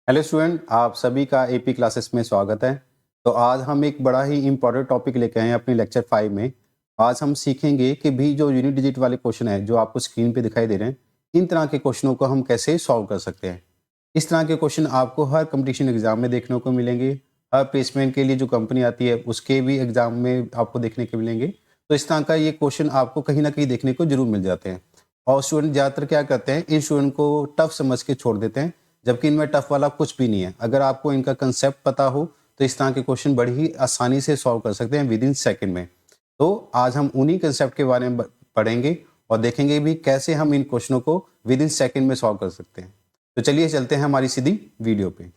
Hello student, आप सभी का एपी क्लासेस में स्वागत है। तो आज हम एक बड़ा ही इम्पोर्टेंट टॉपिक लेके आए हैं अपने लेक्चर 5 में। आज हम सीखेंगे कि भी जो यूनिट डिजिट वाले क्वेश्चन है जो आपको स्क्रीन पे दिखाई दे रहे हैं, इन तरह के क्वेश्चनों को हम कैसे सॉल्व कर सकते हैं। इस तरह के क्वेश्चन आपको हर कंपटीशन एग्जाम में देखने को मिलेंगे। हर प्लेसमेंट के लिए जो कंपनी आती है उसके भी एग्जाम में आपको देखने को मिलेंगे। तो इस तरह का ये क्वेश्चन आपको कहीं ना कहीं देखने को जरूर मिल जाते हैं। और स्टूडेंट ज़्यादातर क्या करते हैं, इन स्टूडेंट को टफ समझ के छोड़ देते हैं, जबकि इनमें टफ वाला कुछ भी नहीं है। अगर आपको इनका कंसेप्ट पता हो तो इस तरह के क्वेश्चन बड़ी ही आसानी से सॉल्व कर सकते हैं विद इन सेकेंड में। तो आज हम उन्हीं कंसेप्ट के बारे में पढ़ेंगे और देखेंगे भी कैसे हम इन क्वेश्चनों को विद इन सेकेंड में सॉल्व कर सकते हैं। तो चलिए चलते हैं हमारी सीधी वीडियो पे।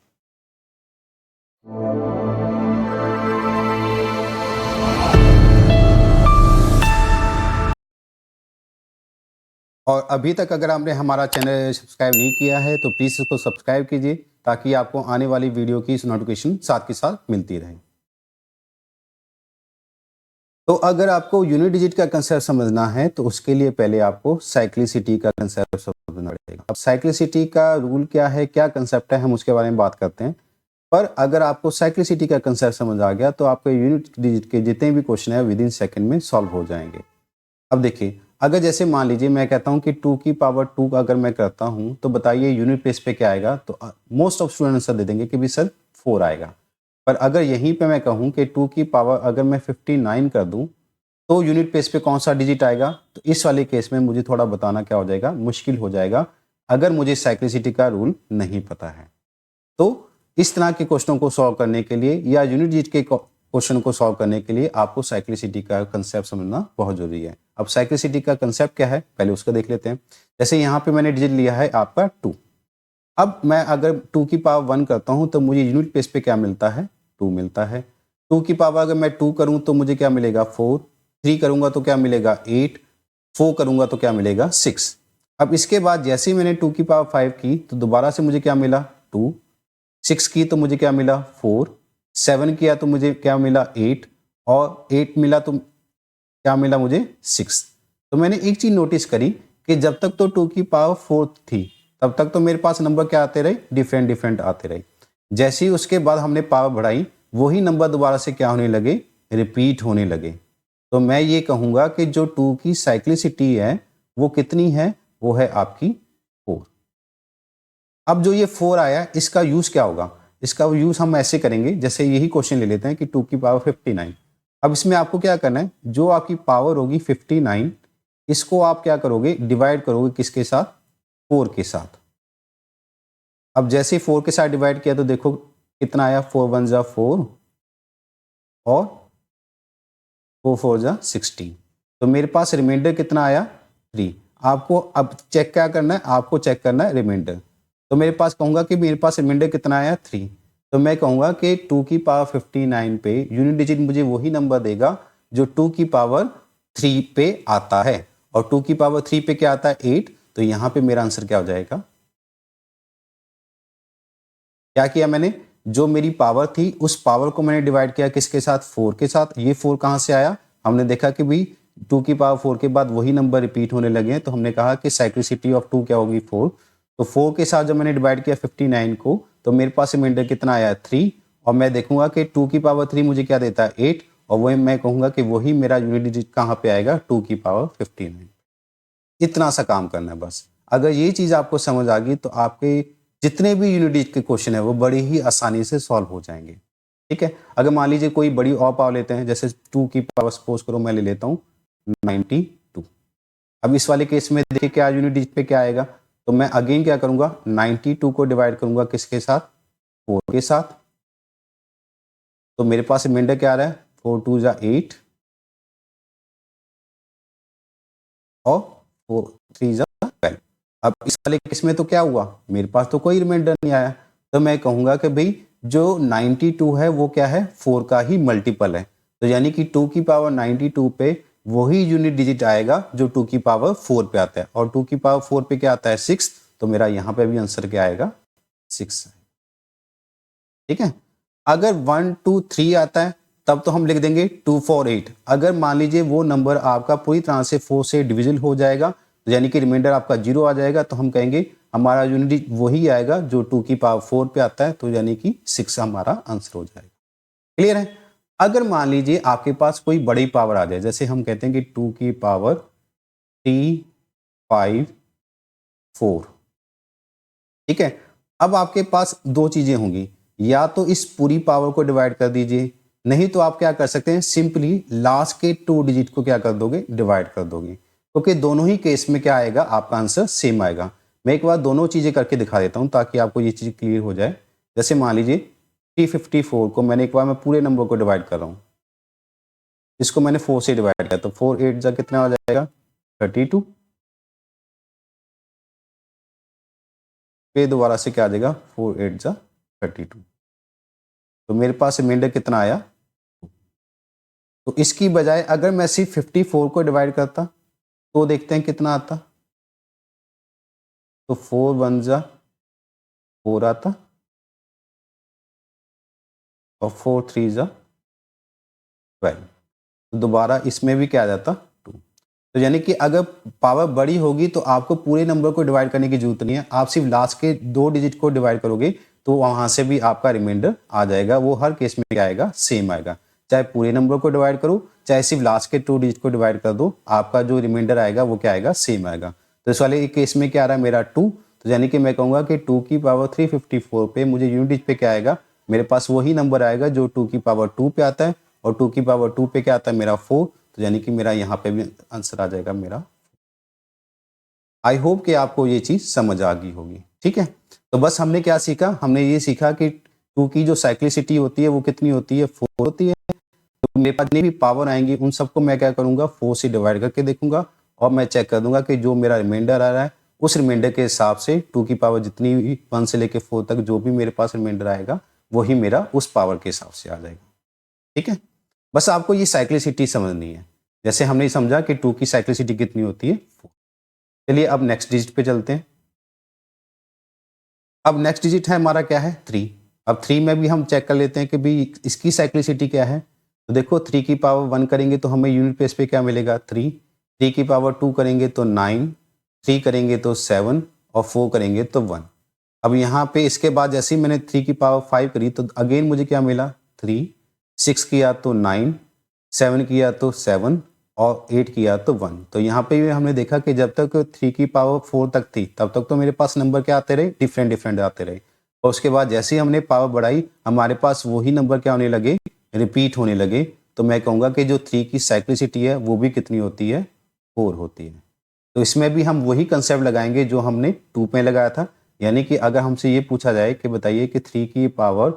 और अभी तक अगर आपने हमारा चैनल सब्सक्राइब नहीं किया है तो प्लीज़ इसको सब्सक्राइब कीजिए, ताकि आपको आने वाली वीडियो की नोटिफिकेशन साथ के साथ मिलती रहे। तो अगर आपको यूनिट डिजिट का कंसेप्ट समझना है तो उसके लिए पहले आपको साइक्लिसिटी का कंसेप्ट समझना पड़ेगा। अब साइक्लिसिटी का रूल क्या है, क्या कंसेप्ट है, हम उसके बारे में बात करते हैं। पर अगर आपको साइक्लिसिटी का कंसेप्ट समझ आ गया तो आपके यूनिट डिजिट के जितने भी क्वेश्चन है विद इन सेकेंड में सॉल्व हो जाएंगे। अब देखिए, अगर जैसे मान लीजिए मैं कहता हूं कि 2 की पावर 2 अगर मैं करता हूं तो बताइए यूनिट प्लेस पे क्या आएगा। तो मोस्ट ऑफ स्टूडेंट आंसर दे देंगे कि भी सर 4 आएगा। पर अगर यहीं पे मैं कहूं कि 2 की पावर अगर मैं 59 कर दूं तो यूनिट प्लेस पे कौन सा डिजिट आएगा, तो इस वाले केस में मुझे थोड़ा बताना क्या हो जाएगा, मुश्किल हो जाएगा अगर मुझे साइक्लिसिटी का रूल नहीं पता है। तो इस तरह के क्वेश्चनों को सॉल्व करने के लिए या यूनिट डिजिट के क्वेश्चन को सॉल्व करने के लिए आपको साइक्लिसिटी का कंसेप्ट समझना बहुत जरूरी है। अब साइक्लिसिटी का कंसेप्ट क्या है पहले उसको देख लेते हैं। जैसे यहाँ पे मैंने डिजिट लिया है आपका 2। अब मैं अगर 2 की पावर 1 करता हूँ तो मुझे यूनिट प्लेस पे क्या मिलता है, 2 मिलता है। 2 की पावर अगर मैं 2 करूँ तो मुझे क्या मिलेगा, 4। 3 करूँगा तो क्या मिलेगा, 8। 4 करूँगा तो क्या मिलेगा, 6। अब इसके बाद जैसे ही मैंने 2 की पावर 5 की तो दोबारा से मुझे क्या मिला, 2। 6 की तो मुझे क्या मिला, 4। 7 किया तो मुझे क्या मिला, 8। और 8 मिला तो क्या मिला मुझे, 6। तो मैंने एक चीज नोटिस करी कि जब तक तो 2 की पावर 4 थी तब तक तो मेरे पास नंबर क्या आते रहे, डिफरेंट डिफरेंट आते रहे। जैसे ही उसके बाद हमने पावर बढ़ाई वही नंबर दोबारा से क्या होने लगे, रिपीट होने लगे। तो मैं ये कहूंगा कि जो 2 की साइक्लिसिटी है वो कितनी है, वो है आपकी 4। अब जो ये 4 आया इसका यूज क्या होगा, इसका यूज हम ऐसे करेंगे, जैसे यही क्वेश्चन ले लेते हैं कि 2 की पावर 59। अब इसमें आपको क्या करना है, जो आपकी पावर होगी 59 इसको आप क्या करोगे, डिवाइड करोगे किसके साथ, 4 के साथ। अब जैसे ही 4 के साथ डिवाइड किया तो देखो कितना आया, 4 1 जा 4 और 4 4 जा 16। तो मेरे पास रिमाइंडर कितना आया, 3। आपको अब चेक क्या करना है, आपको चेक करना है रिमाइंडर। तो मेरे पास कहूंगा कि मेरे पास रिमाइंडर कितना आया, 3। तो मैं कहूंगा कि 2 की पावर 59 पे यूनिट डिजिट मुझे वही नंबर देगा जो 2 की पावर 3 पे आता है। और 2 की पावर 3 पे क्या आता है, 8। तो यहां पे मेरा आंसर क्या हो जाएगा, क्या किया मैंने, जो मेरी पावर थी उस पावर को मैंने डिवाइड किया किसके साथ, 4 के साथ। ये 4 कहां से आया, हमने देखा कि भाई 2 की पावर 4 के बाद वही नंबर रिपीट होने लगे हैं, तो हमने कहा कि साइक्लिसिटी ऑफ 2 क्या होगी, 4। तो 4 के साथ जब मैंने डिवाइड किया 59 को तो मेरे पास रिमाइंडर कितना आया, 3। और मैं देखूंगा कि 2 की पावर 3 मुझे क्या देता है, 8। और वही मैं कहूंगा कि वही मेरा यूनिट डिजिट कहां पे आएगा, 2 की पावर 59। इतना सा काम करना है बस। अगर ये चीज आपको समझ आ गई तो आपके जितने भी यूनिट डिजिट के क्वेश्चन है वो बड़ी ही आसानी से सॉल्व हो जाएंगे। ठीक है, अगर मान लीजिए कोई बड़ी और पावर लेते हैं, जैसे 2 की पावर सपोज करो मैं ले लेता हूँ 92। अब इस वाले केस में देखिए क्या यूनिट डिजिट पे क्या आएगा, तो मैं अगेन क्या करूंगा, 92 को डिवाइड करूंगा किसके साथ, 4 के साथ। तो मेरे पास रिमाइंडर क्या आ रहा है, 4 2 जा 8 और 4 3 जा 12। अब इस वाले केस में तो क्या हुआ, मेरे पास तो कोई रिमाइंडर नहीं आया। तो मैं कहूंगा कि भाई जो 92 है वो क्या है, 4 का ही मल्टीपल है। तो यानी कि 2 की पावर 92 पे वही यूनिट डिजिट आएगा जो 2 की पावर 4 पे आता है। और 2 की पावर 4 पे क्या आता है, 6। तो मेरा यहां पे भी आंसर क्या आएगा, 6। ठीक है, अगर 1 2 3 आता है तब तो हम लिख देंगे 2 4 8। अगर मान लीजिए वो नंबर आपका पूरी तरह से 4 से डिविजल हो जाएगा, तो यानी कि रिमाइंडर आपका 0 आ जाएगा, तो हम कहेंगे हमारा यूनिट वही आएगा जो 2 की पावर 4 पे आता है, तो यानी कि 6 हमारा आंसर हो जाएगा। क्लियर है? अगर मान लीजिए आपके पास कोई बड़ी पावर आ जाए, जैसे हम कहते हैं कि 2 की पावर 3, 5, 4, ठीक है। अब आपके पास दो चीजें होंगी, या तो इस पूरी पावर को डिवाइड कर दीजिए, नहीं तो आप क्या कर सकते हैं, सिंपली लास्ट के 2 डिजिट को क्या कर दोगे, डिवाइड कर दोगे, क्योंकि दोनों ही केस में क्या आएगा, आपका आंसर सेम आएगा। मैं एक बार दोनों चीजें करके दिखा देता हूं ताकि आपको ये चीज क्लियर हो जाए। जैसे मान लीजिए 354 को मैंने एक बार मैं पूरे नंबर को डिवाइड कर रहा हूं, इसको मैंने 4 से डिवाइड किया, तो 4 8 जा कितना हो जाएगा, 32। फिर दोबारा से क्या आ जाएगा, 4 8 जा 32, तो मेरे पास रिमाइंडर कितना आया। तो इसकी बजाय अगर मैं सिर्फ 54 को डिवाइड करता तो देखते हैं कितना आता। तो 4 1 जा 4 आता और 4 3 जा 12, तो दोबारा इसमें भी क्या आ जाता, 2। तो यानी कि अगर पावर बड़ी होगी तो आपको पूरे नंबर को डिवाइड करने की जरूरत नहीं है, आप सिर्फ लास्ट के 2 डिजिट को डिवाइड करोगे तो वहां से भी आपका रिमाइंडर आ जाएगा। वो हर केस में क्या आएगा, सेम आएगा, चाहे पूरे नंबर को डिवाइड करो चाहे सिर्फ लास्ट के 2 डिजिट को डिवाइड कर दो, आपका जो रिमाइंडर आएगा वो क्या आएगा, सेम आएगा। तो इस वाले केस में क्या आ रहा है मेरा 2, तो यानी कि मैं कहूंगा कि 2 की पावर 354 पे मुझे यूनिट डिजिट पे क्या आएगा, मेरे पास वही नंबर आएगा जो 2 की पावर 2 पे आता है, और 2 की पावर 2 पे क्या आता है मेरा 4, तो यानी कि मेरा यहाँ पे भी आंसर आ जाएगा मेरा। आई होप कि आपको ये चीज समझ आ गई होगी, ठीक है। तो बस हमने क्या सीखा, हमने ये सीखा कि 2 की जो साइक्लिसिटी होती है वो कितनी होती है, 4 होती है। तो मेरे पास जितनी भी पावर आएंगी उन सबको मैं क्या करूंगा, 4 से डिवाइड करके देखूंगा, और मैं चेक कर दूंगा कि जो मेरा रिमाइंडर आ रहा है उस रिमाइंडर के हिसाब से 2 की पावर जितनी भी 1 से लेके 4 तक जो भी मेरे पास रिमाइंडर आएगा वही मेरा उस पावर के हिसाब से आ जाएगा, ठीक है। बस आपको ये साइक्लिसिटी समझनी है, जैसे हमने समझा कि 2 की साइक्लिसिटी कितनी होती है, 4। चलिए अब नेक्स्ट डिजिट पे चलते हैं। अब नेक्स्ट डिजिट है हमारा क्या है, 3। अब 3 में भी हम चेक कर लेते हैं कि भी इसकी साइक्लिसिटी क्या है। तो देखो 3 की पावर 1 करेंगे तो हमें यूनिट प्लेस पे क्या मिलेगा, 3। 3 की पावर 2 करेंगे तो 9, 3 करेंगे तो 7 और 4 करेंगे तो 1। अब यहाँ पे इसके बाद जैसे ही मैंने 3 की पावर 5 करी तो अगेन मुझे क्या मिला, 3। 6 किया तो 9, 7 किया तो 7 और 8 किया तो 1। तो यहाँ पे भी हमने देखा कि जब तक 3 की पावर 4 तक थी तब तक तो मेरे पास नंबर क्या आते रहे, डिफरेंट डिफरेंट आते रहे, और उसके बाद जैसे ही हमने पावर बढ़ाई हमारे पास वही नंबर क्या होने लगे, रिपीट होने लगे। तो मैं कहूँगा कि जो 3 की साइक्लिसिटी है वो भी कितनी होती है, 4 होती है। तो इसमें भी हम वही कंसेप्ट लगाएंगे जो हमने 2 में लगाया था, यानी कि अगर हमसे ये पूछा जाए कि बताइए कि 3 की पावर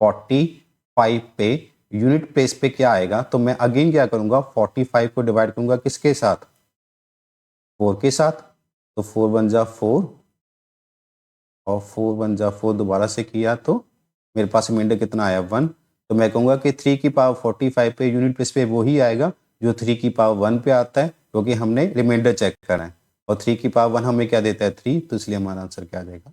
45 पे यूनिट प्लेस पे क्या आएगा, तो मैं अगेन क्या करूंगा, 45 को डिवाइड करूंगा किसके साथ, 4 के साथ। तो 4 1 जा 4 और 4 1 जा 4 दोबारा से किया तो मेरे पास रिमाइंडर कितना आया, 1। तो मैं कहूंगा कि 3 की पावर 45 पे यूनिट प्लेस पे वही आएगा जो 3 की पावर 1 पे आता है, क्योंकि हमने रिमाइंडर चेक करा है, और 3 की पावर 1 हमें क्या देता है, 3, तो इसलिए हमारा आंसर क्या आ जाएगा।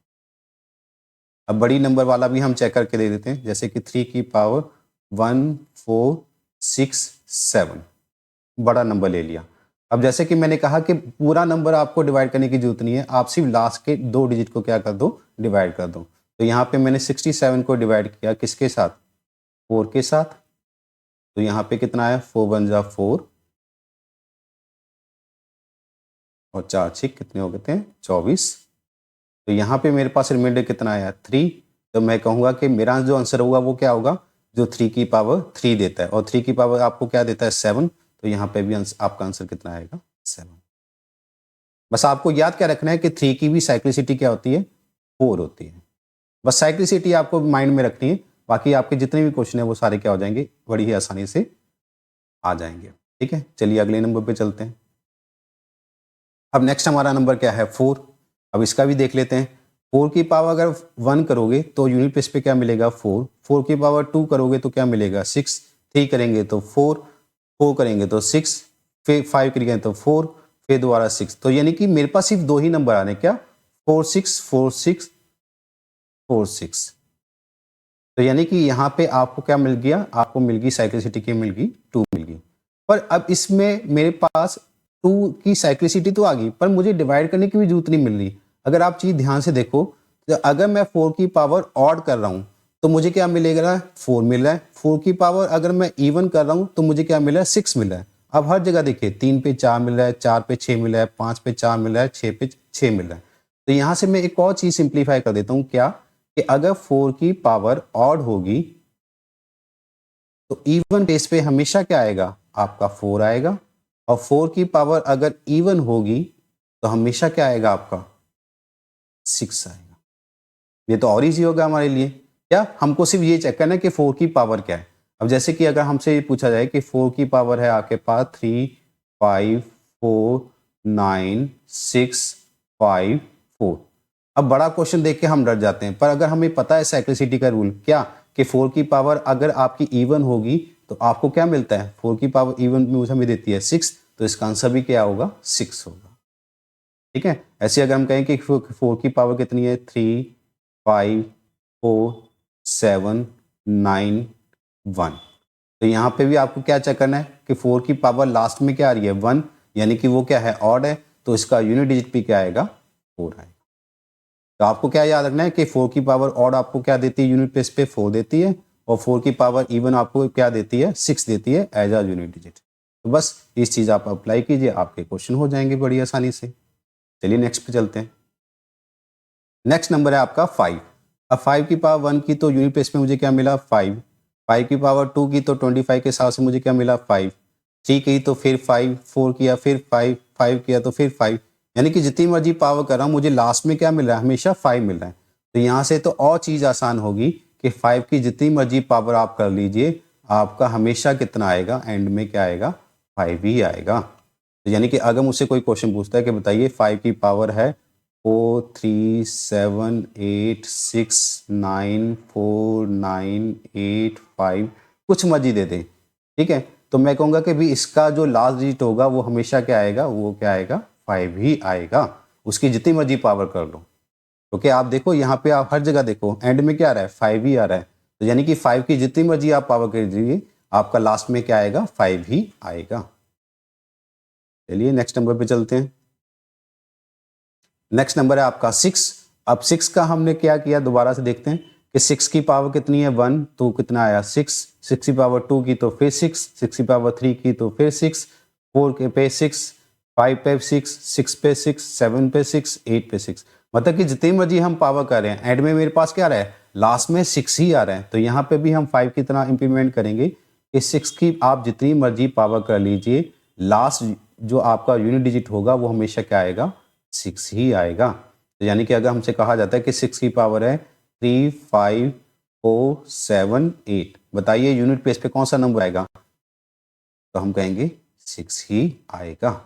अब बड़ी नंबर वाला भी हम चेक करके दे देते हैं, जैसे कि 3 की पावर 1 4 6 7, बड़ा नंबर ले लिया। अब जैसे कि मैंने कहा कि पूरा नंबर आपको डिवाइड करने की जरूरत नहीं है, आप सिर्फ लास्ट के 2 डिजिट को क्या कर दो, डिवाइड कर दो। तो यहाँ पे मैंने 67 को डिवाइड किया किसके साथ, 4 के साथ। तो यहाँ पे कितना आया, 4 1 जा 4 और 4 6 कितने हो गए थे, 24। तो यहाँ पे मेरे पास रिमाइंडर कितना आया, 3। तो मैं कहूँगा कि मेरा जो आंसर होगा वो क्या होगा, जो 3 की पावर 3 देता है, और 3 की पावर आपको क्या देता है, 7। तो यहाँ पे भी आपका आंसर कितना आएगा, 7। बस आपको याद क्या रखना है कि 3 की भी साइक्लिसिटी क्या होती है, 4 होती है। बस साइक्लिसिटी आपको माइंड में रखनी है, बाकी आपके जितने भी क्वेश्चन है वो सारे क्या हो जाएंगे, बड़ी ही आसानी से आ जाएंगे, ठीक है। चलिए अगले नंबर पे चलते हैं। अब नेक्स्ट हमारा नंबर क्या है, 4। अब इसका भी देख लेते हैं। 4 की पावर अगर 1 करोगे तो यूनिट प्लेस पे क्या मिलेगा, 4। 4 की पावर 2 करोगे तो क्या मिलेगा, 6। 3 करेंगे तो 4, 4 करेंगे तो 6, फिर 5 करेंगे तो 4, फिर दोबारा 6। तो यानी कि मेरे पास सिर्फ 2 ही नंबर आ रहे हैं, क्या, 4 6 4 6 4 6। तो यानी कि यहाँ पे आपको क्या मिल गया, आपको मिल गई साइक्लिसिटी की, मिल गई 2 मिल गई। पर अब इसमें मेरे पास 2 की साइक्लिसिटी तो आ गई, पर मुझे डिवाइड करने की भी जरूरत नहीं मिल रही। अगर आप चीज ध्यान से देखो, तो अगर मैं 4 की पावर ऑड कर रहा हूं तो मुझे क्या मिलेगा, 4 मिल रहा है। 4 की पावर अगर मैं इवन कर रहा हूं तो मुझे क्या मिल रहा है, 6 मिल रहा है। अब हर जगह देखिए 3 पे 4 मिल रहा है, 4 पे 6 मिल रहा है, 5 पे 4 मिल रहा है, 6 पे 6 मिल रहा है। तो यहां से मैं एक और चीज सिंप्लीफाई कर देता हूं, क्या कि अगर 4 की पावर ऑड होगी तो इवन केस पे हमेशा क्या आएगा, आपका 4 आएगा। और 4 की पावर अगर इवन होगी तो हमेशा क्या आएगा, आपका 6 आएगा। ये तो और इजी होगा हमारे लिए। क्या हमको सिर्फ ये चेक करना है कि 4 की पावर क्या है। अब जैसे कि अगर हमसे ये पूछा जाए कि 4 की पावर है आपके पास 3, 5, 4, 9, 6, 5, 4। अब बड़ा क्वेश्चन देख के हम डर जाते हैं, पर अगर हमें पता है साइक्लिसिटी का रूल क्या, कि 4 की पावर अगर आपकी इवन होगी तो आपको क्या मिलता है, 4 की पावर इवन में हमें देती है 6, तो इसका आंसर भी क्या होगा, 6 होगा। ठीक है। ऐसे अगर हम कहें कि 4 की पावर कितनी है, 3, 5, 4, 7, 9, 1। तो यहाँ पे भी आपको क्या चेक करना है कि 4 की पावर लास्ट में क्या आ रही है, 1, यानी कि वो क्या है, ऑड है, तो इसका यूनिट डिजिट भी क्या आएगा, 4 आएगा। तो आपको क्या याद रखना है कि 4 की पावर ऑड आपको क्या देती है, यूनिट प्लेस पे 4 देती है, और 4 की पावर इवन आपको क्या देती है, 6 देती है एज अ यूनिट डिजिट। तो बस इस चीज आप अप्लाई कीजिए, आपके क्वेश्चन हो जाएंगे बड़ी आसानी से। चलिए नेक्स्ट पे चलते हैं। नेक्स्ट नंबर है आपका 5। अब 5 की पावर 1 की तो यूनिट प्लेस में मुझे क्या मिला, 5। 5 की पावर 2 की तो 25 के हिसाब से मुझे क्या मिला, 5। 3 की तो फिर 5, 4 किया फिर 5, 5 किया तो फिर 5, यानी कि जितनी मर्जी पावर कर रहा हूँ मुझे लास्ट में क्या मिल रहा है, हमेशा 5 मिल रहा है। तो यहाँ से तो और चीज़ आसान होगी कि 5 की जितनी मर्जी पावर आप कर लीजिए, आपका हमेशा कितना आएगा, एंड में क्या आएगा, 5 ही आएगा। तो यानी कि अगर मुझसे कोई क्वेश्चन पूछता है कि बताइए 5 की पावर है 4, 3, 7, 8, 6, 9, 4, 9, 8, 5, कुछ मर्जी दे दें, ठीक है, तो मैं कहूँगा कि भी इसका जो लास्ट डिजिट होगा वो हमेशा क्या आएगा, वो क्या आएगा, 5 ही आएगा। उसकी जितनी मर्जी पावर कर लो, क्योंकि आप देखो यहाँ पे, आप हर जगह देखो एंड में क्या आ रहा है, 5 ही आ रहा है। तो यानी कि 5 की जितनी मर्जी आप पावर कर दीजिए, आपका लास्ट में क्या आएगा, 5 ही आएगा। चलिए नेक्स्ट नंबर पे चलते हैं। नेक्स्ट नंबर है आपका 6। अब 6 का हमने क्या किया, दोबारा से देखते हैं कि 6 की पावर कितनी है, 1, तो कितना आया 6। 6 की पावर 2 की तो फिर 6, 6 की पावर 3 की तो फिर 6, 4 के पे 6, 5 पे 6, 6 पे 6, 7 पे 6, 8 पे 6। मतलब कि जितनी मर्जी हम पावर कर रहे हैं, एंड में मेरे पास क्या आ रहा है, लास्ट में 6 ही आ रहा है। तो यहाँ पे भी हम 5 की तरह इंप्लीमेंट करेंगे कि 6 की आप जितनी मर्जी पावर कर लीजिए, लास्ट जो आपका यूनिट डिजिट होगा वो हमेशा क्या आएगा, 6 ही आएगा। तो यानी कि अगर हमसे कहा जाता है कि 6 की पावर है 3, 5, 4, 7, 8, बताइए यूनिट प्लेस पे कौन सा नंबर आएगा, तो हम कहेंगे 6 ही आएगा।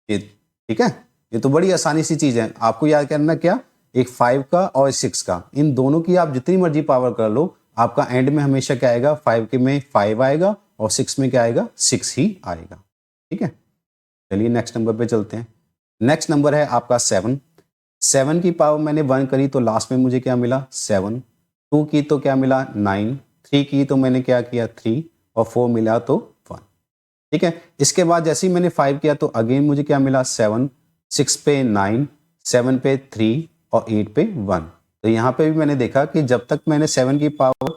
ये ठीक है, ये तो बड़ी आसानी सी चीज है। आपको याद करना क्या, एक 5 का और 6 का, इन दोनों की आप जितनी मर्जी पावर कर लो, आपका एंड में हमेशा क्या आएगा, 5 के में 5 आएगा और 6 में क्या आएगा, 6 ही आएगा। ठीक है, चलिए नेक्स्ट नंबर पे चलते हैं। नेक्स्ट नंबर है आपका 7। 7 की पावर मैंने 1 करी तो लास्ट में मुझे क्या मिला, 7। 2 की तो क्या मिला, 9। 3 की तो मैंने क्या किया, 3, और 4 मिला तो 1। ठीक है, इसके बाद जैसे ही मैंने 5 किया तो अगेन मुझे क्या मिला, 7। 6 पे 9, 7 पे 3 और 8 पे 1। तो यहाँ पे भी मैंने देखा कि जब तक मैंने 7 की पावर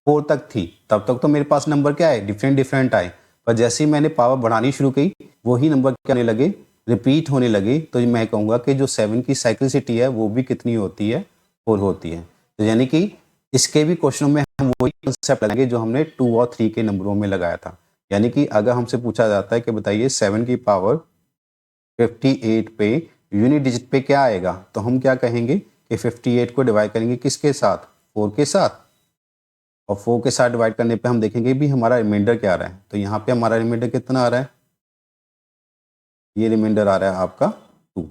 4 तक थी, तब तक तो मेरे पास नंबर क्या है, डिफरेंट डिफरेंट आए। पर जैसे ही मैंने पावर बढ़ानी शुरू की, वही नंबर क्या होने लगे, रिपीट होने लगे। तो मैं कहूँगा कि जो 7 की साइक्लिसिटी है वो भी कितनी होती है, 4 होती है। तो यानी कि इसके भी क्वेश्चनों में हम वही कंसेप्ट लगाएंगे जो हमने 2 और 3 के नंबरों में लगाया था। यानी कि अगर हमसे पूछा जाता है कि बताइए 7 की पावर 58 पे यूनिट डिजिट पे क्या आएगा, तो हम क्या कहेंगे कि 58 को डिवाइड करेंगे किसके साथ, 4 के साथ, और 4 के साथ डिवाइड करने पे हम देखेंगे भी हमारा रिमाइंडर क्या आ रहा है। तो यहाँ पे हमारा रिमाइंडर कितना आ रहा है, ये रिमाइंडर आ रहा है आपका 2।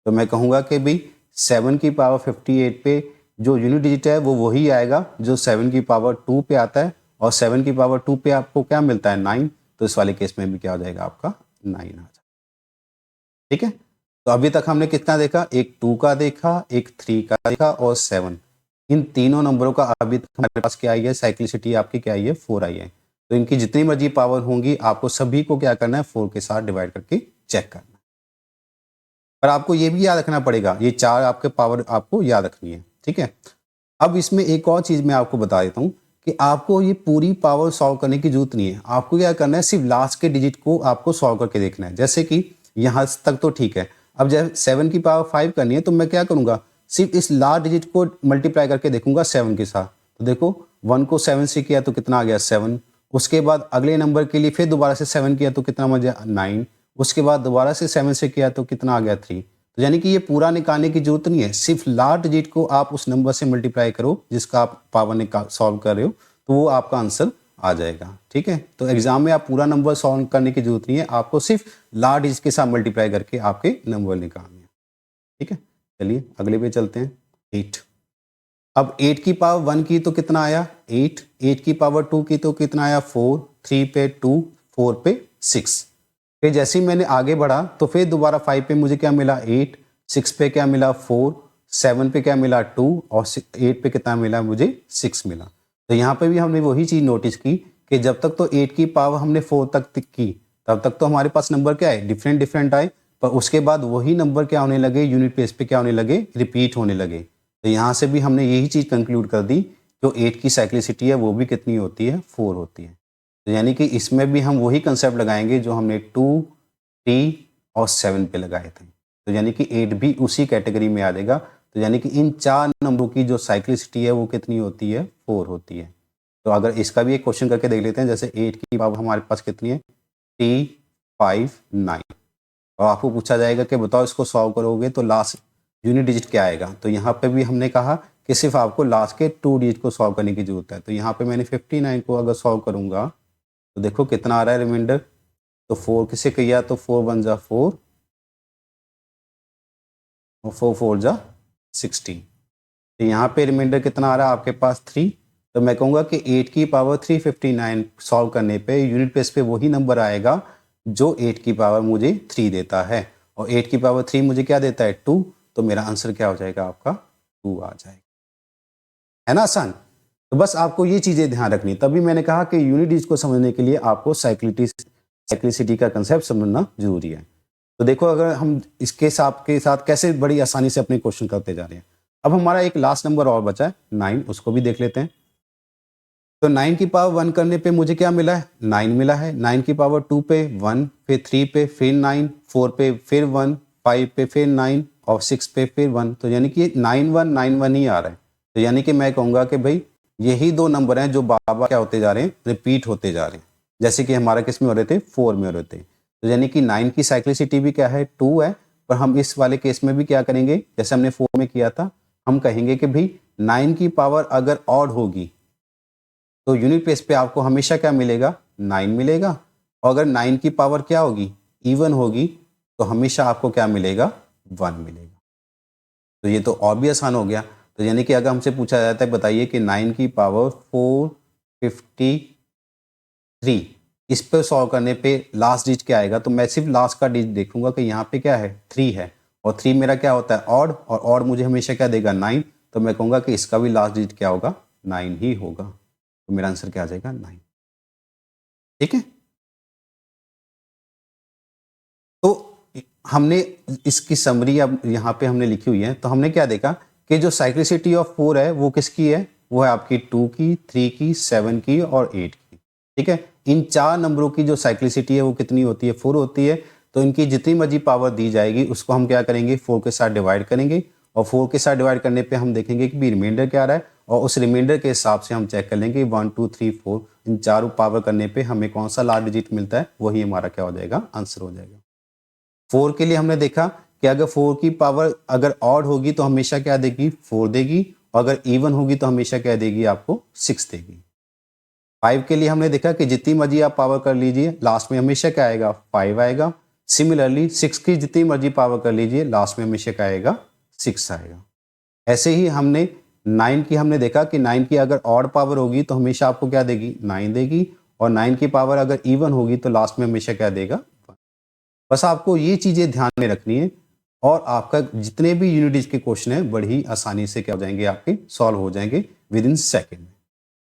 तो मैं कहूँगा कि भाई 7 की पावर 58 पे जो यूनिट डिजिट है वो वही आएगा जो 7 की पावर 2 पे आता है, और 7 की पावर 2 पे आपको क्या मिलता है, 9। तो इस वाले केस में भी क्या हो जाएगा, आपका 9 आ जाएगा। ठीक है, तो अभी तक हमने कितना देखा, एक 2 का देखा, एक 3 का देखा और 7। इन तीनों नंबरों का अभी तक हमारे पास क्या आई है, साइक्लिसिटी आपकी क्या आई है, 4 आई है। तो इनकी जितनी मर्जी पावर होंगी, आपको सभी को क्या करना है, 4 के साथ डिवाइड करके चेक करना है। पर आपको ये भी याद रखना पड़ेगा, ये 4 आपके पावर आपको याद रखनी है, ठीक है। अब इसमें एक और चीज़ मैं आपको बता देता हूँ कि आपको ये पूरी पावर सॉल्व करने की जरूरत नहीं है। आपको क्या करना है, सिर्फ लास्ट के डिजिट को आपको सॉल्व करके देखना है। जैसे कि यहाँ तक तो ठीक है। अब जब 7 की पावर 5 करनी है तो मैं क्या करूँगा, सिर्फ इस लास्ट डिजिट को मल्टीप्लाई करके देखूंगा 7 के साथ। तो देखो 1 को 7 से किया तो कितना आ गया 7। उसके बाद अगले नंबर के लिए फिर दोबारा से 7 किया तो कितना बचा 9। उसके बाद दोबारा से 7 से किया तो कितना आ गया 3। तो यानी कि ये पूरा निकालने की जरूरत नहीं है, सिर्फ लास्ट डिजिट को आप उस नंबर से मल्टीप्लाई करो जिसका आप पावर निकाल सॉल्व कर रहे हो, तो वो आपका आंसर आ जाएगा, ठीक है। तो एग्जाम में आप पूरा नंबर सॉल्व करने की जरूरत नहीं है, आपको सिर्फ लास्ट डिजिट के साथ मल्टीप्लाई करके आपके नंबर निकालने हैं, ठीक है। चलिए अगले पे चलते हैं। 8। अब 8 की पावर 1 की तो कितना आया 8, 8 की पावर 2 की तो कितना आया 4, 3 पे 2, 4 पे 6। फिर जैसे ही मैंने आगे बढ़ा तो फिर दोबारा 5 पे मुझे क्या मिला 8, 6 पे क्या मिला 4, 7 पे क्या मिला 2 और 8 पे कितना मिला मुझे 6 मिला। तो यहाँ पे भी हमने वही चीज़ नोटिस की कि जब तक तो 8 की पावर हमने 4 तक की तब तक तो हमारे पास नंबर क्या है डिफरेंट डिफरेंट आए, पर उसके बाद वही नंबर क्या होने लगे यूनिट प्लेस पे क्या होने लगे रिपीट होने लगे। तो यहाँ से भी हमने यही चीज़ कंक्लूड कर दी, जो 8 की साइक्लिसिटी है वो भी कितनी होती है 4 होती है। तो यानी कि इसमें भी हम वही कंसेप्ट लगाएंगे जो हमने 2, 3 और 7 पे लगाए थे। तो यानी कि 8 भी उसी कैटेगरी में आ जाएगा। तो यानी कि इन 4 नंबरों की जो साइक्लिसिटी है वो कितनी होती है 4 होती है। तो अगर इसका भी एक क्वेश्चन करके देख लेते हैं, जैसे 8 की पावर हमारे पास कितनी है 3, 5, 9 और आपको पूछा जाएगा कि बताओ इसको सॉल्व करोगे तो लास्ट यूनिट डिजिट क्या आएगा। तो यहाँ पे भी हमने कहा कि सिर्फ आपको लास्ट के 2 डिजिट को सॉल्व करने की जरूरत है। तो यहाँ पे मैंने 59 को अगर सॉल्व करूंगा तो देखो कितना आ रहा है रिमाइंडर, तो 4 किसे किया तो 4 1 जा 4 और 4 4 जा 16। तो यहाँ पे रिमाइंडर कितना आ रहा है आपके पास 3। तो मैं कहूँगा कि 8 की पावर 359 सॉल्व करने पे यूनिट प्लेस पे वही नंबर आएगा जो 8 की पावर मुझे 3 देता है, और 8 की पावर 3 मुझे क्या देता है 2। तो मेरा आंसर क्या हो जाएगा आपका 2 आ जाएगा, है ना आसान। तो बस आपको ये चीज़ें ध्यान रखनी, तभी मैंने कहा कि यूनिट डिजिट को समझने के लिए आपको साइक्लिसिटी का कंसेप्ट समझना जरूरी है। तो देखो अगर हम इसके साथ कैसे बड़ी आसानी से अपने क्वेश्चन करते जा रहे हैं। अब हमारा एक लास्ट नंबर और बचा है 9, उसको भी देख लेते हैं। तो 9 की पावर 1 करने पे मुझे क्या मिला है 9 मिला है। 9 की पावर 2 पे 1, फिर 3 पे फिर 9, 4 पे फिर 1, 5 पे फिर 9 और 6 पे फिर 1। तो यानी कि 9 1 9 1 ही आ रहा है। तो यानी कि मैं कहूँगा कि भाई यही 2 नंबर हैं जो बार-बार क्या होते जा रहे हैं रिपीट होते जा रहे हैं, जैसे कि हमारा किस में हो रहे थे 4 में हो रहे थे। तो यानी कि 9 की साइक्लिसिटी भी क्या है 2 है, पर हम इस वाले केस में भी क्या करेंगे जैसे हमने 4 में किया था, हम कहेंगे कि भाई 9 की पावर अगर ऑड होगी तो यूनिट प्लेस पे आपको हमेशा क्या मिलेगा 9 मिलेगा, और अगर 9 की पावर क्या होगी इवन होगी तो हमेशा आपको क्या मिलेगा 1 मिलेगा। तो ये तो और भी आसान हो गया। तो यानी कि अगर हमसे पूछा जाता है बताइए कि 9 की पावर 453 इस पर सॉल्व करने पे लास्ट डिजिट क्या आएगा, तो मैं सिर्फ लास्ट का डिजिट देखूंगा कि यहाँ पे क्या है 3 है, और 3 मेरा क्या होता है ऑड, और ऑड मुझे हमेशा क्या देगा 9। तो मैं कहूँगा कि इसका भी लास्ट डिजिट क्या होगा 9 ही होगा। तो मेरा आंसर क्या आ जाएगा 9, ठीक है। तो हमने इसकी समरी अब यहाँ पे हमने लिखी हुई है। तो हमने क्या देखा कि जो साइक्लिसिटी ऑफ 4 है वो किसकी है, वो है आपकी 2 की, 3 की, 7 की और 8 की, ठीक है। इन 4 नंबरों की जो साइक्लिसिटी है वो कितनी होती है 4 होती है। तो इनकी जितनी मर्जी पावर दी जाएगी उसको हम क्या करेंगे 4 के साथ डिवाइड करेंगे, और 4 के साथ डिवाइड करने पे हम देखेंगे कि भी रिमाइंडर क्या आ रहा है, और उस रिमाइंडर के हिसाब से हम चेक कर लेंगे 1 2 3 4 इन चारों पावर करने पे हमें कौन सा लास्ट डिजिट मिलता है, वही हमारा क्या हो जाएगा आंसर हो जाएगा। 4 के लिए हमने देखा कि अगर 4 की पावर अगर ऑड होगी तो हमेशा क्या देगी 4 देगी, और अगर इवन होगी तो हमेशा क्या देगी आपको 6 देगी। 5 के लिए हमने देखा कि जितनी मर्जी आप पावर कर लीजिए लास्ट में हमेशा क्या आएगा 5 आएगा। सिमिलरली 6 की जितनी मर्जी पावर कर लीजिए लास्ट में हमेशा क्या आएगा 6 आएगा। ऐसे ही हमने 9 की हमने देखा कि 9 की अगर ऑड पावर होगी तो हमेशा आपको क्या देगी 9 देगी, और 9 की पावर अगर इवन होगी तो लास्ट में हमेशा क्या देगा। बस आपको ये चीज़ें ध्यान में रखनी है, और आपका जितने भी यूनिट डिजिट के क्वेश्चन है बड़ी आसानी से क्या हो जाएंगे आपके सॉल्व हो जाएंगे विद इन सेकेंड में,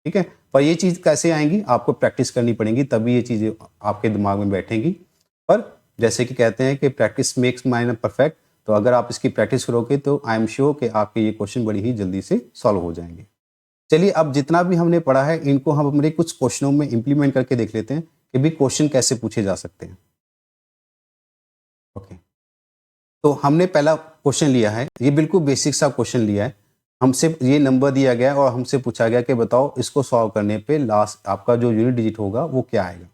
ठीक है। पर ये चीज़ कैसे आएंगी आपको प्रैक्टिस करनी पड़ेगी, तभी ये चीज़ें आपके दिमाग में बैठेंगी। पर जैसे कि कहते हैं कि प्रैक्टिस मेक्स मैन परफेक्ट, तो अगर आप इसकी प्रैक्टिस करोगे तो आई एम श्योर कि आपके ये क्वेश्चन बड़ी ही जल्दी से सॉल्व हो जाएंगे। चलिए अब जितना भी हमने पढ़ा है इनको हम अपने कुछ क्वेश्चनों में इंप्लीमेंट करके देख लेते हैं कि भी क्वेश्चन कैसे पूछे जा सकते हैं। ओके, तो हमने पहला क्वेश्चन लिया है, ये बिल्कुल बेसिक सा क्वेश्चन लिया है। हमसे ये नंबर दिया गया है और हमसे पूछा गया कि बताओ इसको सॉल्व करने पे लास्ट आपका जो यूनिट डिजिट होगा वो क्या आएगा।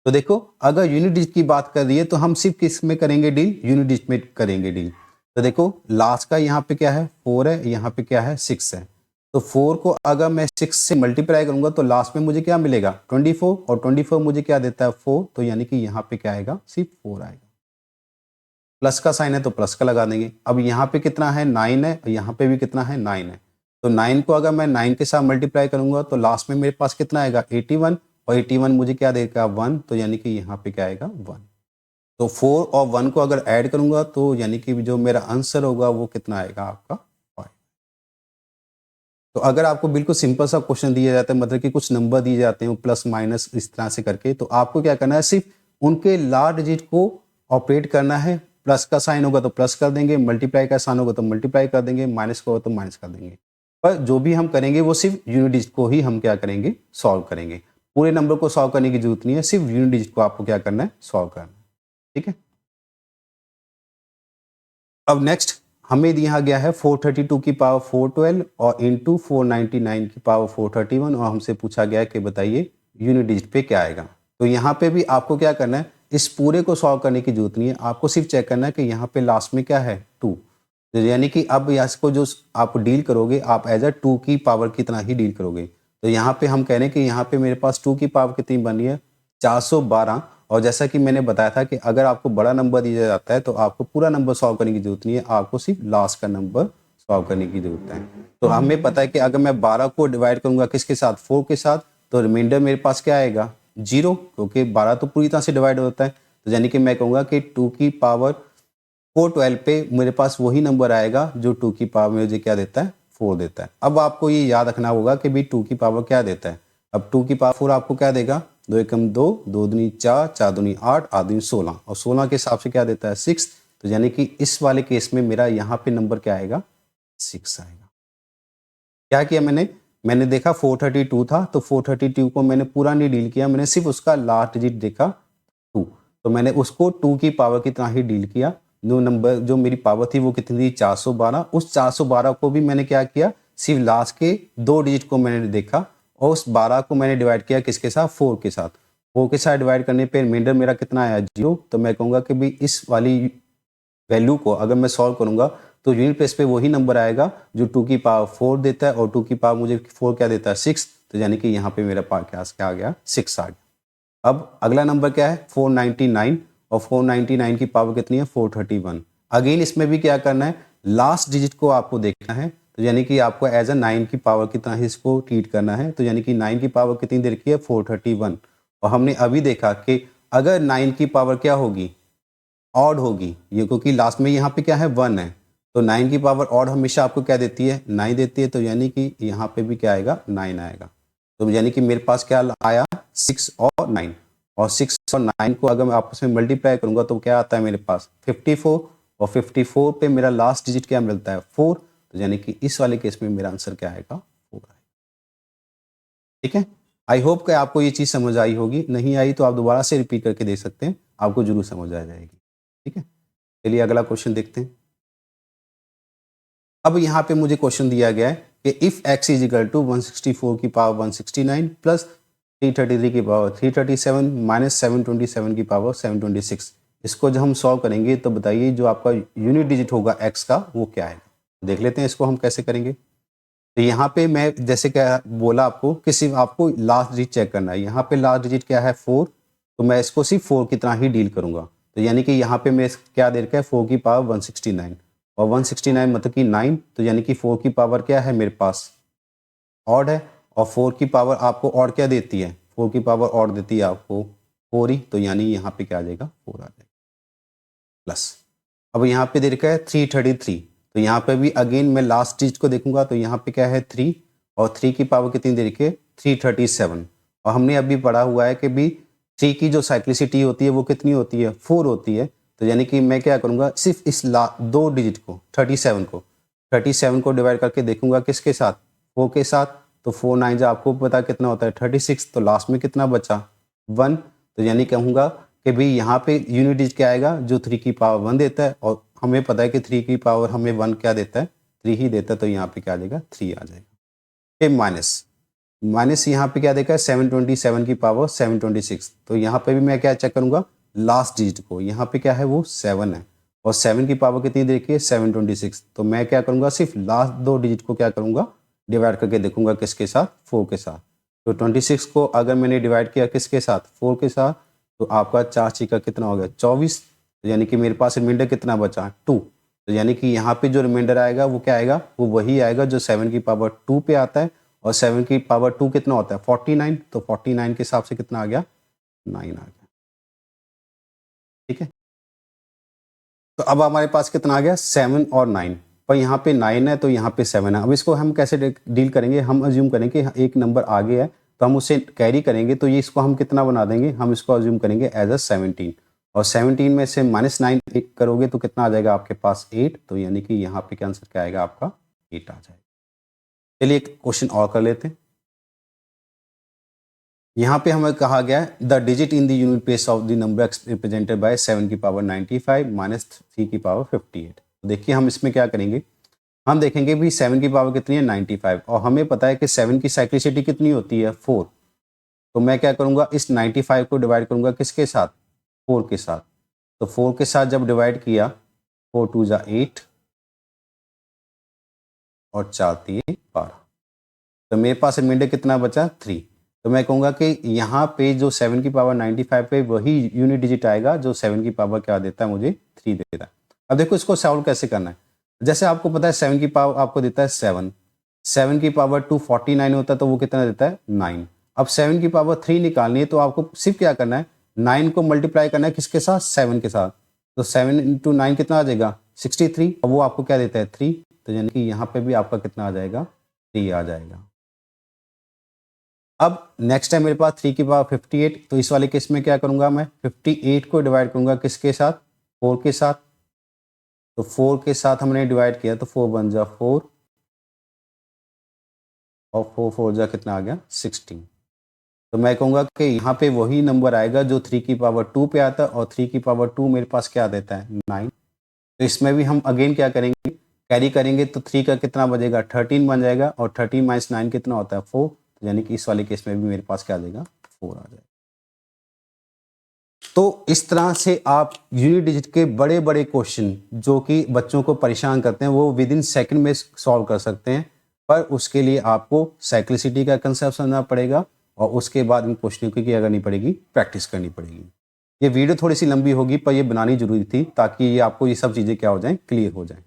तो देखो अगर यूनिट डिजिट की बात कर रही है तो हम सिर्फ किस में करेंगे डील, यूनिट डिजिट में करेंगे डील। तो देखो लास्ट का यहाँ पे क्या है 4 है, यहाँ पे क्या है 6 है। तो 4 को अगर मैं 6 से मल्टीप्लाई करूंगा तो लास्ट में मुझे क्या मिलेगा 24, और 24 मुझे क्या देता है 4, तो यानी कि यहाँ पे क्या आएगा सिर्फ 4 आएगा। प्लस का साइन है तो प्लस का लगा देंगे। अब यहाँ पे कितना है 9 है, और यहाँ पे भी कितना है 9 है। तो 9 को अगर मैं 9 के साथ मल्टीप्लाई करूंगा तो लास्ट में मेरे पास कितना आएगा 81, और 81 मुझे क्या देगा 1, तो यानी कि यहाँ पे क्या आएगा 1। तो 4 और 1 को अगर ऐड करूंगा तो यानी कि जो मेरा आंसर होगा वो कितना आएगा आपका 5। तो अगर आपको बिल्कुल सिंपल सा क्वेश्चन दिया जाता है, मतलब कि कुछ नंबर दिए जाते हैं प्लस माइनस इस तरह से करके, तो आपको क्या करना है सिर्फ उनके लार्ज डिजिट को ऑपरेट करना है। प्लस का साइन होगा तो प्लस कर देंगे, मल्टीप्लाई का साइन होगा तो मल्टीप्लाई कर देंगे, माइनस का होगा तो माइनस कर देंगे। पर जो भी हम करेंगे वो सिर्फ यूनिट डिजिट को ही हम क्या करेंगे सॉल्व करेंगे। पूरे नंबर को सॉल्व करने की जरूरत नहीं है, सिर्फ यूनिट डिजिट को आपको क्या करना है सॉल्व करना है। ठीक है, अब नेक्स्ट हमें दिया गया है 432 की पावर 412 और इंटू 499 की पावर 431, और हमसे पूछा गया है कि बताइए यूनिट डिजिट पे क्या आएगा। तो यहाँ पे भी आपको क्या करना है, इस पूरे को सॉल्व करने की जरूरत नहीं है, आपको सिर्फ चेक करना है कि यहाँ पे लास्ट में क्या है 2। तो यानी कि अब इसको जो आप डील करोगे आप एज अ 2 की पावर की तरह ही डील करोगे। तो यहाँ पे हम कह रहे हैं कि यहाँ पे मेरे पास 2 की पावर कितनी बनी है 412, और जैसा कि मैंने बताया था कि अगर आपको बड़ा नंबर दिया जाता है तो आपको पूरा नंबर सॉल्व करने की जरूरत नहीं है, आपको सिर्फ लास्ट का नंबर सॉल्व करने की जरूरत है। तो हमें पता है कि अगर मैं 12 को डिवाइड करूंगा किसके साथ 4 के साथ, तो रिमाइंडर मेरे पास क्या आएगा 0, क्योंकि 12 तो पूरी तरह से डिवाइड होता है। तो यानी कि मैं कहूँगा कि 2 की पावर 412 पे मेरे पास वही नंबर आएगा जो 2 की पावर में मुझे क्या देता है 4 देता है। अब आपको ये याद रखना होगा कि भी 2 की पावर क्या देता है। अब 2 की पावर 4 आपको क्या देगा 2 एकम 2, 2 दूनी 4, 4 दूनी 8, 8 दूनी 16, और 16 के हिसाब से क्या देता है 6। तो यानी कि इस वाले केस में मेरा यहाँ पे नंबर क्या आएगा 6 आएगा। क्या किया मैंने देखा 432 था, तो 432 को मैंने पूरा नहीं डील किया, मैंने सिर्फ उसका लास्ट डिजिट देखा 2, तो मैंने उसको 2 की पावर की तरह ही डील किया। जो नंबर जो मेरी पावर थी वो कितनी थी 412, उस 412 को भी मैंने क्या किया सिर्फ लास्ट के 2 डिजिट को मैंने देखा, और उस 12 को मैंने डिवाइड किया किसके साथ 4 के साथ। 4 के साथ डिवाइड करने पे रिमाइंडर मेरा कितना आया 0। तो मैं कहूँगा कि भी इस वाली वैल्यू को अगर मैं सॉल्व करूंगा तो यूनिट प्लेस पे वही नंबर आएगा जो 2 की पावर 4 देता है, और 2 की पावर मुझे 4 क्या देता है 6। तो यानी कि यहाँ पे मेरा क्या आ गया 6 आ गया। अब अगला नंबर क्या है 499, और 499 की पावर कितनी है 431। अगेन इसमें भी क्या करना है लास्ट डिजिट को आपको देखना है, तो यानी कि आपको एज अ 9 की पावर की तरह इसको ट्रीट करना है। तो यानी कि 9 की पावर कितनी दे रखी है 431, और हमने अभी देखा कि अगर 9 की पावर क्या होगी ऑड होगी, ये क्योंकि लास्ट में यहाँ पे क्या है 1 है, तो 9 की पावर ऑड हमेशा आपको क्या देती है 9 देती है। तो यानी कि यहाँ पे भी क्या आएगा 9 आएगा। तो यानी कि मेरे पास क्या आया 6 और 9, और 6 और 9 को अगर मैं आपस में मल्टीप्लाई करूंगा तो क्या आता है मेरे पास 54, और 54 पे मेरा लास्ट डिजिट क्या मिलता है 4। तो यानी कि इस वाले केस में मेरा आंसर क्या आएगा 4 आएगा। ठीक है, आई होप कि आपको ये चीज़ समझ आई होगी, नहीं आई तो आप दोबारा से रिपीट करके देख सकते हैं, आपको जरूर समझ आ जाएगी। ठीक है, चलिए अगला क्वेश्चन देखते हैं। अब यहाँ पे मुझे क्वेश्चन दिया गया है कि if x is equal to 164 की पावर 169 प्लस 333 की पावर 337 माइनस 727 की पावर 726, इसको जब हम सॉल्व करेंगे तो बताइए जो आपका यूनिट डिजिट होगा x का वो क्या है। देख लेते हैं इसको हम कैसे करेंगे। तो यहाँ पे मैं जैसे क्या बोला आपको कि सिर्फ आपको लास्ट डिजिट चेक करना है। यहाँ पे लास्ट डिजिट क्या है 4, तो मैं इसको सिर्फ 4 की तरह ही डील करूंगा। तो यानी कि यहाँ पे मैं क्या दे रखा है 4 की पावर 169, और 169 मतलब कि 9, तो यानी कि 4 की पावर क्या है मेरे पास ऑड है, और 4 की पावर आपको ऑड क्या देती है 4 की पावर ऑड देती है आपको 4 ही। तो यानी यहाँ पे क्या आ जाएगा 4 आ जाएगा प्लस। अब यहाँ पे दे रखा है 333, तो यहाँ पे भी अगेन मैं लास्ट डिजिट को देखूंगा तो यहाँ पे क्या है 3, और 3 की पावर कितनी दे रखी है 337, और हमने अभी पढ़ा हुआ है कि भी 3 की जो साइक्लिसिटी होती है वो कितनी होती है 4 होती है। तो यानी कि मैं क्या करूँगा, सिर्फ इस 2 डिजिट को 37 को डिवाइड करके देखूंगा किसके साथ, 4 के साथ। तो 4 9 आपको पता कितना होता है 36, तो लास्ट में कितना बचा 1। तो यानी कहूँगा कि भाई यहाँ पे यूनिट डिजिट क्या आएगा, जो 3 की पावर 1 देता है, और हमें पता है कि 3 की पावर हमें 1 क्या देता है, 3 ही देता है। तो यहाँ पे क्या आ जाएगा 3 आ जाएगा। माइनस यहाँ पे क्या देखा है 727 की पावर 726। तो यहाँ पे भी मैं क्या चेक करूँगा, लास्ट डिजिट को, यहाँ पे क्या है वो 7 है, और 7 की पावर कितनी देखिए 726। तो मैं क्या करूँगा, सिर्फ लास्ट 2 डिजिट को क्या करूँगा, डिवाइड करके देखूंगा किसके साथ, 4 के साथ। तो 26 को अगर मैंने डिवाइड किया किसके साथ, 4 के साथ, तो आपका 4 छीका कितना हो गया 24। तो यानी कि मेरे पास रिमाइंडर कितना बचा 2। तो यानी कि यहाँ पे जो रिमाइंडर आएगा वो क्या आएगा, वो वही आएगा जो 7 की पावर 2 पे आता है, और 7 की पावर 2 कितना होता है 49। तो 49 के हिसाब से कितना आ गया 9 आ गया। ठीक है, तो अब हमारे पास कितना आ गया 7 और 9, पर यहाँ पे 9 है तो यहाँ पे 7 है। अब इसको हम कैसे डील करेंगे, हम अज्यूम करेंगे कि एक नंबर आगे है तो हम उसे कैरी करेंगे, तो ये इसको हम कितना बना देंगे, हम इसको अज्यूम करेंगे एज अ 17, और 17 में से -9 करोगे तो कितना आ जाएगा आपके पास 8। तो यानी कि यहाँ पे क्या आंसर क्या आएगा आपका 8 आ जाएगा। चलिए एक क्वेश्चन और कर लेते हैं। यहाँ पे हमें कहा गया है the digit in the unit place of the number represented by 7 की पावर 95 माइनस 3 की पावर 58। तो देखिए हम इसमें क्या करेंगे, हम देखेंगे भी 7 की पावर कितनी है 95, और हमें पता है कि 7 की साइक्लिसिटी कितनी होती है 4। तो मैं क्या करूँगा, इस 95 को डिवाइड करूँगा किसके साथ, 4 के साथ। तो 4 के साथ जब डिवाइड किया 4 2 जा 8 और 4 3 12, तो मेरे पास रिमाइंडर कितना बचा 3। तो मैं कहूँगा कि यहाँ पे जो 7 की पावर 95 पे वही यूनिट डिजिट आएगा जो 7 की पावर क्या देता है मुझे 3 देता है। अब देखो इसको सॉल्व कैसे करना है, जैसे आपको पता है 7 की पावर आपको देता है 7 की पावर 249 होता है तो वो कितना देता है 9। अब 7 की पावर 3 निकालनी है तो आपको सिर्फ क्या करना है 9 को मल्टीप्लाई करना है किसके साथ 7 के साथ। तो 7 × 9 कितना आ जाएगा 63, और वो आपको क्या देता है 3। तो यानी कि यहाँ पे भी आपका कितना आ जाएगा 3 आ जाएगा। अब नेक्स्ट है मेरे पास 3 की पावर 58, तो इस वाले केस में क्या करूंगा मैं 58 को डिवाइड करूंगा किसके साथ 4 के साथ। तो 4 के साथ हमने डिवाइड किया तो 4 बन जा 4, और 4 4 जा कितना आ गया 16। तो मैं कहूँगा कि यहाँ पे वही नंबर आएगा जो 3 की पावर 2 पे आता है, और 3 की पावर 2 मेरे पास क्या देता है 9। तो इसमें भी हम अगेन क्या करेंगे कैरी करेंगे, तो 3 का कितना बजेगा 13 बन जाएगा, और 13 माइनस 9 कितना होता है 4। यानी कि इस वाले केस में भी मेरे पास क्या आ जाएगा 4 आ जाएगा। तो इस तरह से आप यूनिट डिजिट के बड़े बड़े क्वेश्चन जो कि बच्चों को परेशान करते हैं वो विद इन सेकेंड में सॉल्व कर सकते हैं, पर उसके लिए आपको साइक्लिसिटी का कंसेप्ट समझना पड़ेगा, और उसके बाद इन क्वेश्चनों की क्या करनी पड़ेगी प्रैक्टिस करनी पड़ेगी। ये वीडियो थोड़ी सी लंबी होगी पर ये बनानी जरूरी थी ताकि ये आपको ये सब चीज़ें क्या हो जाएं क्लियर हो जाएं।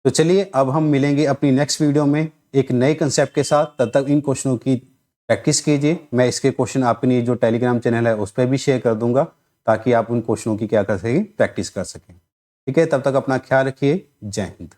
तो चलिए अब हम मिलेंगे अपनी नेक्स्ट वीडियो में एक नए कंसेप्ट के साथ। तब तक इन क्वेश्चनों की प्रैक्टिस कीजिए। मैं इसके क्वेश्चन अपनी जो टेलीग्राम चैनल है उस पर भी शेयर कर दूंगा ताकि आप उन क्वेश्चनों की क्या कर सकें प्रैक्टिस कर सकें। ठीक है, तब तक अपना ख्याल रखिए। जय हिंद।